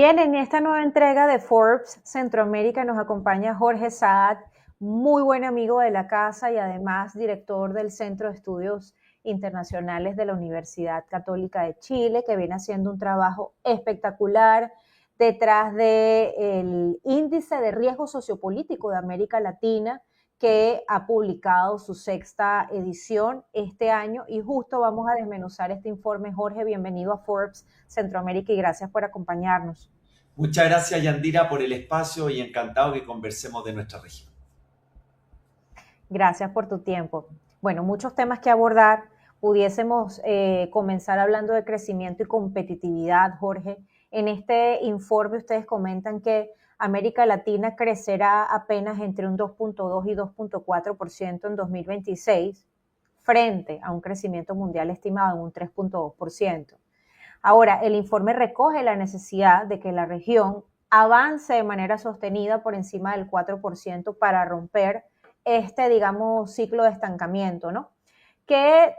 Bien, en esta nueva entrega de Forbes Centroamérica nos acompaña Jorge Saad, muy buen amigo de la casa y además director del Centro de Estudios Internacionales de la Universidad Católica de Chile, que viene haciendo un trabajo espectacular detrás del índice de riesgo sociopolítico de América Latina, que ha publicado su sexta edición este año, y justo vamos a desmenuzar este informe. Jorge, bienvenido a Forbes Centroamérica y gracias por acompañarnos. Muchas gracias, Yandira, por el espacio y encantado que conversemos de nuestra región. Gracias por tu tiempo. Bueno, muchos temas que abordar. Pudiésemos comenzar hablando de crecimiento y competitividad, Jorge. En este informe ustedes comentan que América Latina crecerá apenas entre un 2.2 y 2.4% en 2026, frente a un crecimiento mundial estimado en un 3.2%. Ahora, el informe recoge la necesidad de que la región avance de manera sostenida por encima del 4% para romper este, digamos, ciclo de estancamiento, ¿no? ¿Qué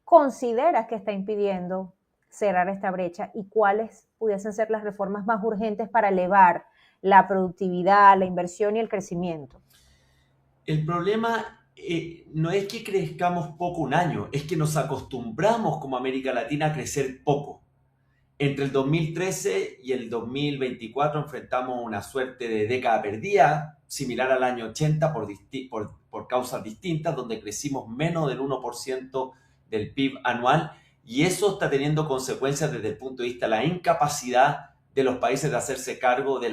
consideras que está impidiendo cerrar esta brecha y cuáles pudiesen ser las reformas más urgentes para elevar la productividad, la inversión y el crecimiento? El problema no es que crezcamos poco un año, es que nos acostumbramos como América Latina a crecer poco. Entre el 2013 y el 2024 enfrentamos una suerte de década perdida, similar al año 80 por causas distintas, donde crecimos menos del 1% del PIB anual, y eso está teniendo consecuencias desde el punto de vista de la incapacidad de los países de hacerse cargo de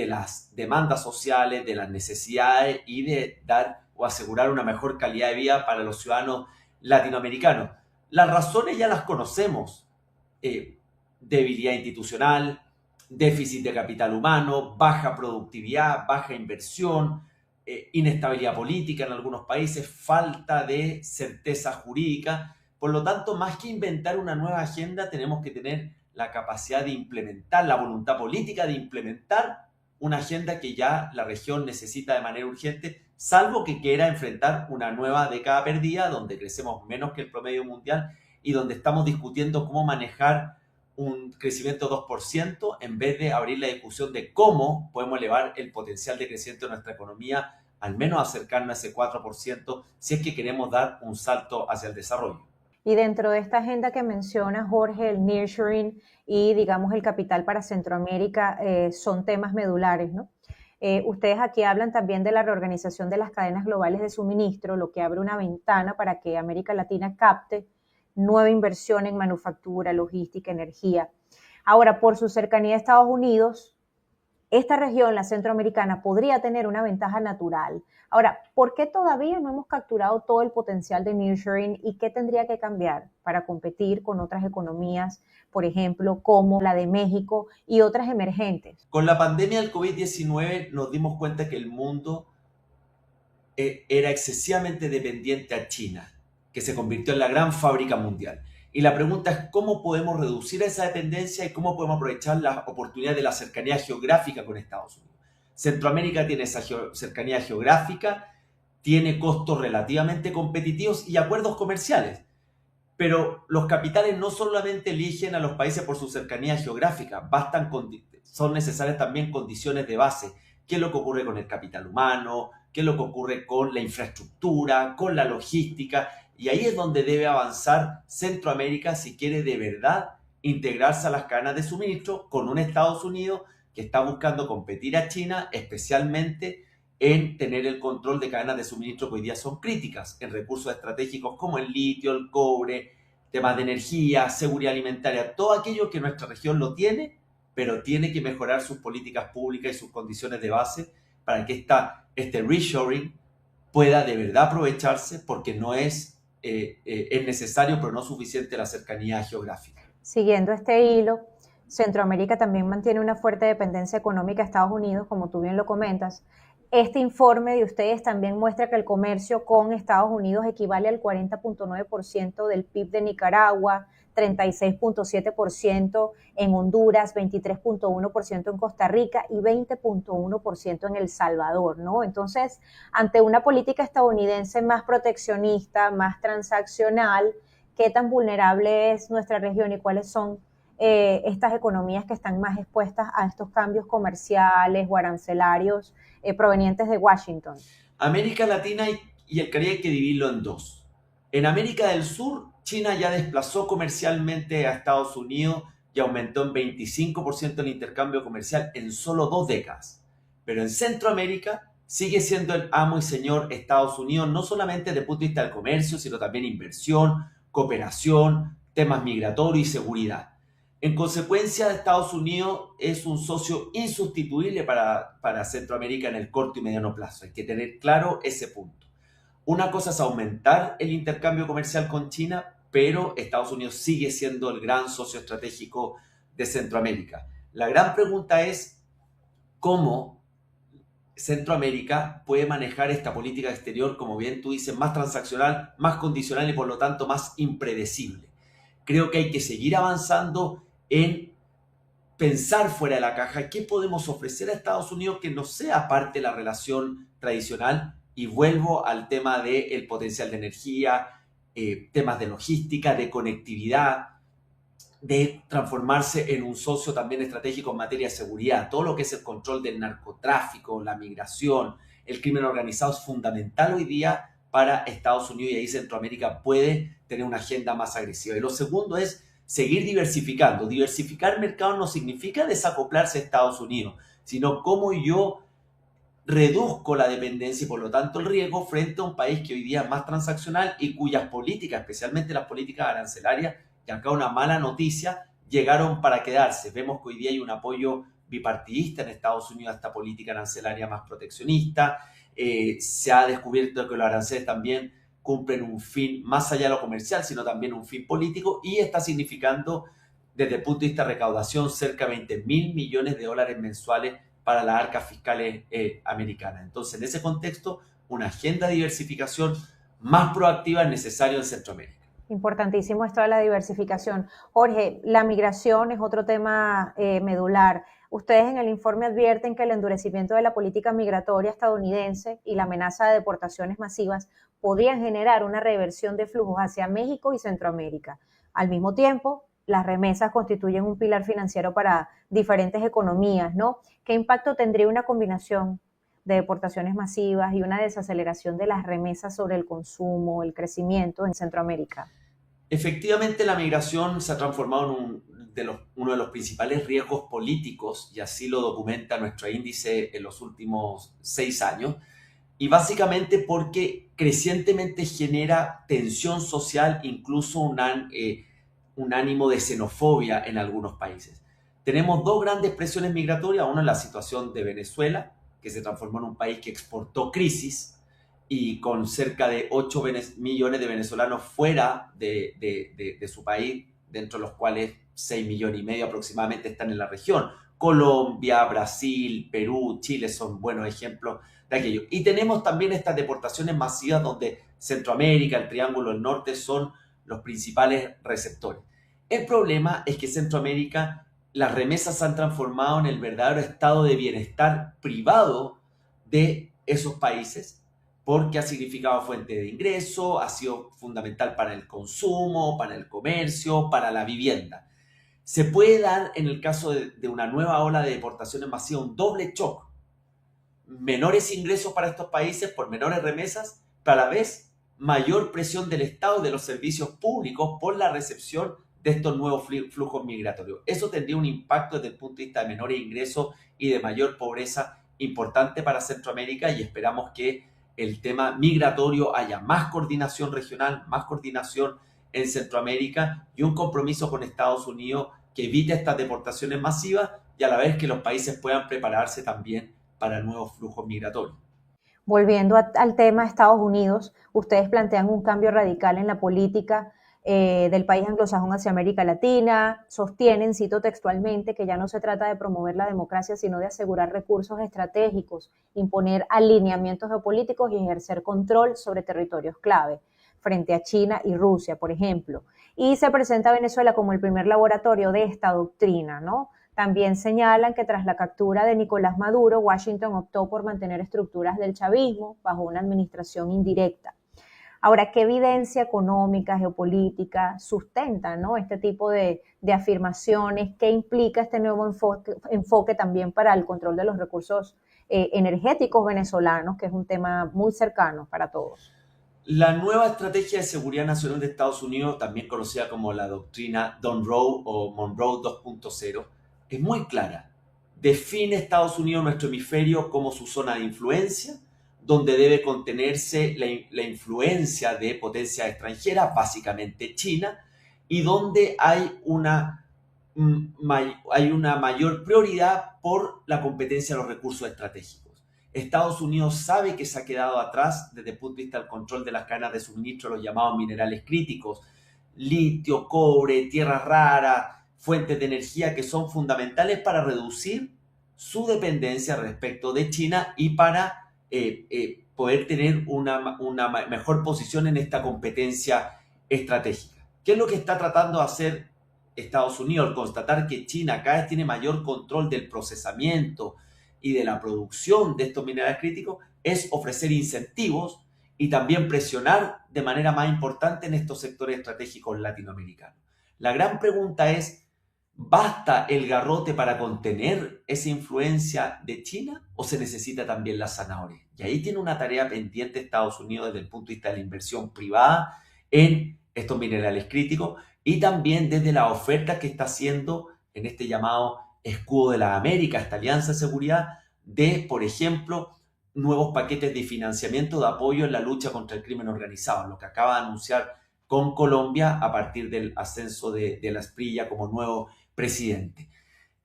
las demandas sociales, de las necesidades y de dar o asegurar una mejor calidad de vida para los ciudadanos latinoamericanos. Las razones ya las conocemos. Debilidad institucional, déficit de capital humano, baja productividad, baja inversión, inestabilidad política en algunos países, falta de certeza jurídica. Por lo tanto, más que inventar una nueva agenda, tenemos que tener la capacidad de implementar, la voluntad política de implementar una agenda que ya la región necesita de manera urgente, salvo que quiera enfrentar una nueva década perdida, donde crecemos menos que el promedio mundial y donde estamos discutiendo cómo manejar un crecimiento de 2% en vez de abrir la discusión de cómo podemos elevar el potencial de crecimiento de nuestra economía, al menos acercarnos a ese 4%, si es que queremos dar un salto hacia el desarrollo. Y dentro de esta agenda que menciona Jorge, el nearshoring y, digamos, el capital para Centroamérica son temas medulares, ¿no? Ustedes aquí hablan también de la reorganización de las cadenas globales de suministro, lo que abre una ventana para que América Latina capte nueva inversión en manufactura, logística, energía. Ahora, por su cercanía a Estados Unidos, esta región, la centroamericana, podría tener una ventaja natural. Ahora, ¿por qué todavía no hemos capturado todo el potencial de nearshoring y qué tendría que cambiar para competir con otras economías, por ejemplo, como la de México y otras emergentes? Con la pandemia del COVID-19 nos dimos cuenta que el mundo era excesivamente dependiente a China, que se convirtió en la gran fábrica mundial. Y la pregunta es cómo podemos reducir esa dependencia y cómo podemos aprovechar las oportunidades de la cercanía geográfica con Estados Unidos. Centroamérica tiene esa cercanía geográfica, tiene costos relativamente competitivos y acuerdos comerciales. Pero los capitales no solamente eligen a los países por su cercanía geográfica, son necesarias también condiciones de base. ¿Qué es lo que ocurre con el capital humano? ¿Qué es lo que ocurre con la infraestructura, con la logística? Y ahí es donde debe avanzar Centroamérica si quiere de verdad integrarse a las cadenas de suministro con un Estados Unidos que está buscando competir a China, especialmente en tener el control de cadenas de suministro que hoy día son críticas en recursos estratégicos como el litio, el cobre, temas de energía, seguridad alimentaria, todo aquello que nuestra región lo tiene, pero tiene que mejorar sus políticas públicas y sus condiciones de base para que este reshoring pueda de verdad aprovecharse porque no es necesario, pero no suficiente la cercanía geográfica. Siguiendo este hilo, Centroamérica también mantiene una fuerte dependencia económica a Estados Unidos, como tú bien lo comentas. Este informe de ustedes también muestra que el comercio con Estados Unidos equivale al 40.9% del PIB de Nicaragua, 36.7% en Honduras, 23.1% en Costa Rica y 20.1% en El Salvador, ¿no? Entonces, ante una política estadounidense más proteccionista, más transaccional, ¿qué tan vulnerable es nuestra región y cuáles son estas economías que están más expuestas a estos cambios comerciales o arancelarios provenientes de Washington? América Latina y el Caribe hay que dividirlo en dos. En América del Sur, China ya desplazó comercialmente a Estados Unidos y aumentó en 25% el intercambio comercial en solo 2 décadas. Pero en Centroamérica sigue siendo el amo y señor Estados Unidos, no solamente desde el punto de vista del comercio, sino también inversión, cooperación, temas migratorios y seguridad. En consecuencia, Estados Unidos es un socio insustituible para Centroamérica en el corto y mediano plazo. Hay que tener claro ese punto. Una cosa es aumentar el intercambio comercial con China, pero Estados Unidos sigue siendo el gran socio estratégico de Centroamérica. La gran pregunta es cómo Centroamérica puede manejar esta política exterior, como bien tú dices, más transaccional, más condicional y por lo tanto más impredecible. Creo que hay que seguir avanzando en pensar fuera de la caja, qué podemos ofrecer a Estados Unidos que no sea parte de la relación tradicional. Y vuelvo al tema del potencial de energía, temas de logística, de conectividad, de transformarse en un socio también estratégico en materia de seguridad. Todo lo que es el control del narcotráfico, la migración, el crimen organizado es fundamental hoy día para Estados Unidos, y ahí Centroamérica puede tener una agenda más agresiva. Y lo segundo es seguir diversificando. Diversificar mercados no significa desacoplarse de Estados Unidos, sino cómo yo reduzco la dependencia y por lo tanto el riesgo frente a un país que hoy día es más transaccional y cuyas políticas, especialmente las políticas arancelarias, y acá una mala noticia, llegaron para quedarse. Vemos que hoy día hay un apoyo bipartidista en Estados Unidos a esta política arancelaria más proteccionista. Se ha descubierto que los aranceles también cumplen un fin más allá de lo comercial, sino también un fin político, y está significando desde el punto de vista de recaudación cerca de 20.000 millones de dólares mensuales para las arcas fiscales americanas. Entonces, en ese contexto, una agenda de diversificación más proactiva es necesario en Centroamérica. Importantísimo esto de la diversificación. Jorge, la migración es otro tema medular. Ustedes en el informe advierten que el endurecimiento de la política migratoria estadounidense y la amenaza de deportaciones masivas podrían generar una reversión de flujos hacia México y Centroamérica. Al mismo tiempo, las remesas constituyen un pilar financiero para diferentes economías, ¿no? ¿Qué impacto tendría una combinación de deportaciones masivas y una desaceleración de las remesas sobre el consumo, el crecimiento en Centroamérica? Efectivamente, la migración se ha transformado en uno de los principales riesgos políticos, y así lo documenta nuestro índice en los últimos 6 años, y básicamente porque crecientemente genera tensión social, incluso un ánimo de xenofobia en algunos países. Tenemos dos grandes presiones migratorias. Una es la situación de Venezuela, que se transformó en un país que exportó crisis, y con cerca de 8 millones de venezolanos fuera de su país, dentro de los cuales 6,5 millones aproximadamente están en la región. Colombia, Brasil, Perú, Chile son buenos ejemplos de aquello. Y tenemos también estas deportaciones masivas donde Centroamérica, el Triángulo del Norte son los principales receptores. El problema es que Centroamérica, las remesas se han transformado en el verdadero estado de bienestar privado de esos países, porque ha significado fuente de ingreso, ha sido fundamental para el consumo, para el comercio, para la vivienda. Se puede dar, en el caso de una nueva ola de deportaciones masivas, un doble shock. Menores ingresos para estos países por menores remesas, pero a la vez mayor presión del Estado, de los servicios públicos, por la recepción de estos nuevos flujos migratorios. Eso tendría un impacto desde el punto de vista de menores ingresos y de mayor pobreza importante para Centroamérica, y esperamos que el tema migratorio haya más coordinación regional, más coordinación en Centroamérica y un compromiso con Estados Unidos que evite estas deportaciones masivas, y a la vez que los países puedan prepararse también para nuevos flujos migratorios. Volviendo al tema de Estados Unidos, ustedes plantean un cambio radical en la política del país anglosajón hacia América Latina, sostienen, cito textualmente, que ya no se trata de promover la democracia, sino de asegurar recursos estratégicos, imponer alineamientos geopolíticos y ejercer control sobre territorios clave, frente a China y Rusia, por ejemplo. Y se presenta a Venezuela como el primer laboratorio de esta doctrina, ¿no? También señalan que tras la captura de Nicolás Maduro, Washington optó por mantener estructuras del chavismo bajo una administración indirecta. Ahora, ¿qué evidencia económica, geopolítica sustenta, ¿no?, este tipo de afirmaciones? ¿Qué implica este nuevo enfoque también para el control de los recursos energéticos venezolanos, que es un tema muy cercano para todos? La nueva estrategia de seguridad nacional de Estados Unidos, también conocida como la doctrina Monroe o Monroe 2.0, es muy clara. Define Estados Unidos, nuestro hemisferio, como su zona de influencia, donde debe contenerse la influencia de potencias extranjeras, básicamente China, y donde hay una mayor prioridad por la competencia de los recursos estratégicos. Estados Unidos sabe que se ha quedado atrás desde el punto de vista del control de las cadenas de suministro, los llamados minerales críticos, litio, cobre, tierras raras, fuentes de energía que son fundamentales para reducir su dependencia respecto de China y para poder tener una mejor posición en esta competencia estratégica. ¿Qué es lo que está tratando de hacer Estados Unidos al constatar que China cada vez tiene mayor control del procesamiento y de la producción de estos minerales críticos? Es ofrecer incentivos y también presionar de manera más importante en estos sectores estratégicos latinoamericanos. La gran pregunta es, ¿basta el garrote para contener esa influencia de China o se necesita también la zanahoria? Y ahí tiene una tarea pendiente Estados Unidos desde el punto de vista de la inversión privada en estos minerales críticos y también desde la oferta que está haciendo en este llamado escudo de la América, esta alianza de seguridad, de, por ejemplo, nuevos paquetes de financiamiento de apoyo en la lucha contra el crimen organizado, lo que acaba de anunciar con Colombia a partir del ascenso de la Asprilla como nuevo presidente.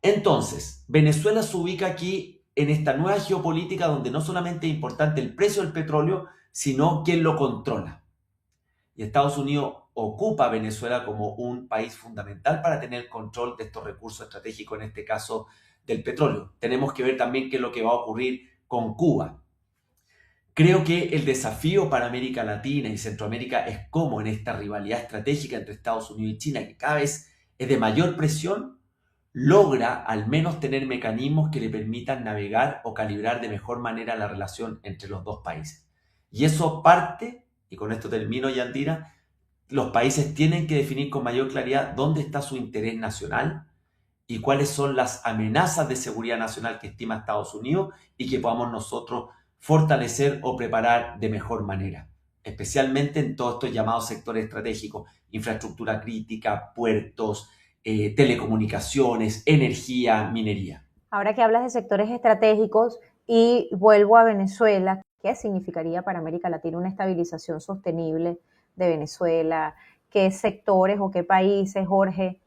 Entonces, Venezuela se ubica aquí en esta nueva geopolítica donde no solamente es importante el precio del petróleo, sino quién lo controla. Y Estados Unidos ocupa a Venezuela como un país fundamental para tener control de estos recursos estratégicos, en este caso del petróleo. Tenemos que ver también qué es lo que va a ocurrir con Cuba. Creo que el desafío para América Latina y Centroamérica es cómo en esta rivalidad estratégica entre Estados Unidos y China, que cada vez es de mayor presión, logra al menos tener mecanismos que le permitan navegar o calibrar de mejor manera la relación entre los dos países. Y eso parte, y con esto termino, Yandira, los países tienen que definir con mayor claridad dónde está su interés nacional y cuáles son las amenazas de seguridad nacional que estima Estados Unidos y que podamos nosotros fortalecer o preparar de mejor manera, especialmente en todos estos llamados sectores estratégicos, infraestructura crítica, puertos, telecomunicaciones, energía, minería. Ahora que hablas de sectores estratégicos y vuelvo a Venezuela, ¿qué significaría para América Latina una estabilización sostenible de Venezuela? ¿Qué sectores o qué países, Jorge,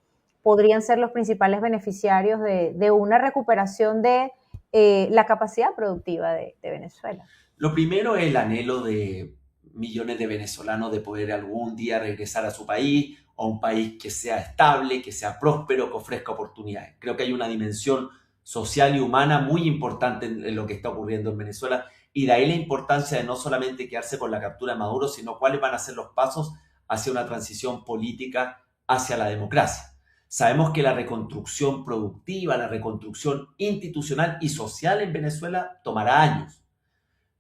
podrían ser los principales beneficiarios de una recuperación de la capacidad productiva de Venezuela? Lo primero es el anhelo de millones de venezolanos de poder algún día regresar a su país, o a un país que sea estable, que sea próspero, que ofrezca oportunidades. Creo que hay una dimensión social y humana muy importante en lo que está ocurriendo en Venezuela, y de ahí la importancia de no solamente quedarse con la captura de Maduro, sino cuáles van a ser los pasos hacia una transición política hacia la democracia. Sabemos que la reconstrucción productiva, la reconstrucción institucional y social en Venezuela tomará años,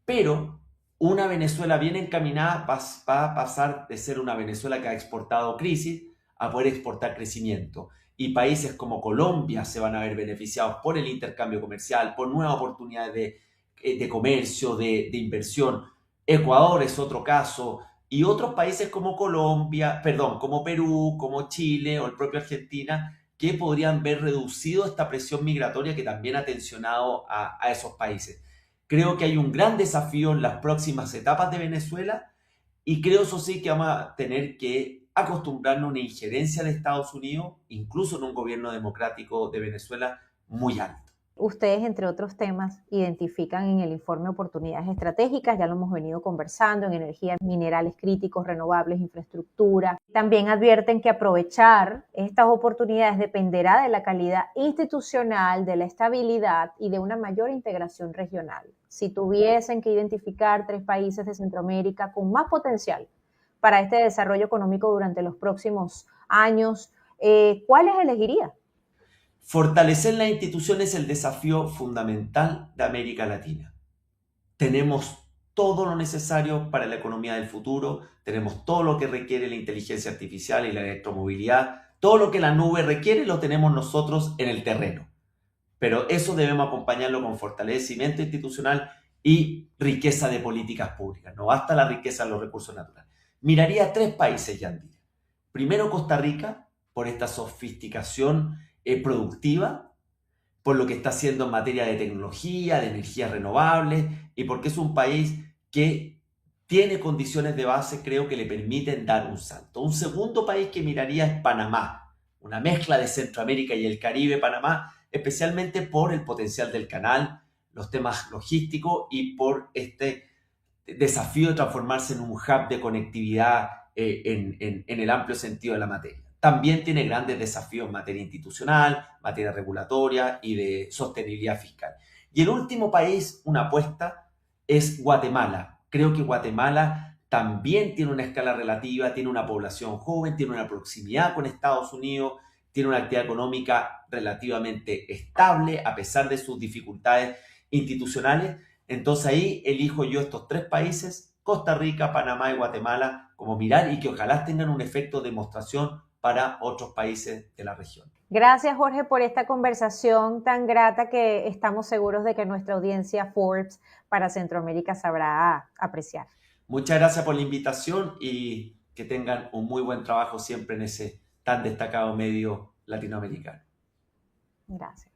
pero una Venezuela bien encaminada va a pasar de ser una Venezuela que ha exportado crisis a poder exportar crecimiento. Y países como Colombia se van a ver beneficiados por el intercambio comercial, por nuevas oportunidades de comercio, de inversión. Ecuador es otro caso. Y otros países como como Perú, como Chile o el propio Argentina, que podrían ver reducido esta presión migratoria que también ha tensionado a esos países. Creo que hay un gran desafío en las próximas etapas de Venezuela y creo, eso sí, que vamos a tener que acostumbrarnos a una injerencia de Estados Unidos, incluso en un gobierno democrático de Venezuela, muy alto. Ustedes, entre otros temas, identifican en el informe oportunidades estratégicas, ya lo hemos venido conversando, en energía, minerales críticos, renovables, infraestructura. También advierten que aprovechar estas oportunidades dependerá de la calidad institucional, de la estabilidad y de una mayor integración regional. Si tuviesen que identificar 3 países de Centroamérica con más potencial para este desarrollo económico durante los próximos años, ¿cuáles elegiría? Fortalecer la institución es el desafío fundamental de América Latina. Tenemos todo lo necesario para la economía del futuro, tenemos todo lo que requiere la inteligencia artificial y la electromovilidad, todo lo que la nube requiere lo tenemos nosotros en el terreno. Pero eso debemos acompañarlo con fortalecimiento institucional y riqueza de políticas públicas. No basta la riqueza de los recursos naturales. Miraría a 3 países, Yandira. Primero Costa Rica, por esta sofisticación productiva, por lo que está haciendo en materia de tecnología, de energías renovables, y porque es un país que tiene condiciones de base, creo que le permiten dar un salto. Un segundo país que miraría es Panamá, una mezcla de Centroamérica y el Caribe, Panamá, especialmente por el potencial del canal, los temas logísticos y por este desafío de transformarse en un hub de conectividad en el amplio sentido de la materia. También tiene grandes desafíos en materia institucional, materia regulatoria y de sostenibilidad fiscal. Y el último país, una apuesta, es Guatemala. Creo que Guatemala también tiene una escala relativa, tiene una población joven, tiene una proximidad con Estados Unidos, tiene una actividad económica relativamente estable a pesar de sus dificultades institucionales. Entonces ahí elijo yo estos 3 países, Costa Rica, Panamá y Guatemala, como mirar y que ojalá tengan un efecto de demostración para otros países de la región. Gracias, Jorge, por esta conversación tan grata que estamos seguros de que nuestra audiencia Forbes para Centroamérica sabrá apreciar. Muchas gracias por la invitación y que tengan un muy buen trabajo siempre en ese tan destacado medio latinoamericano. Gracias.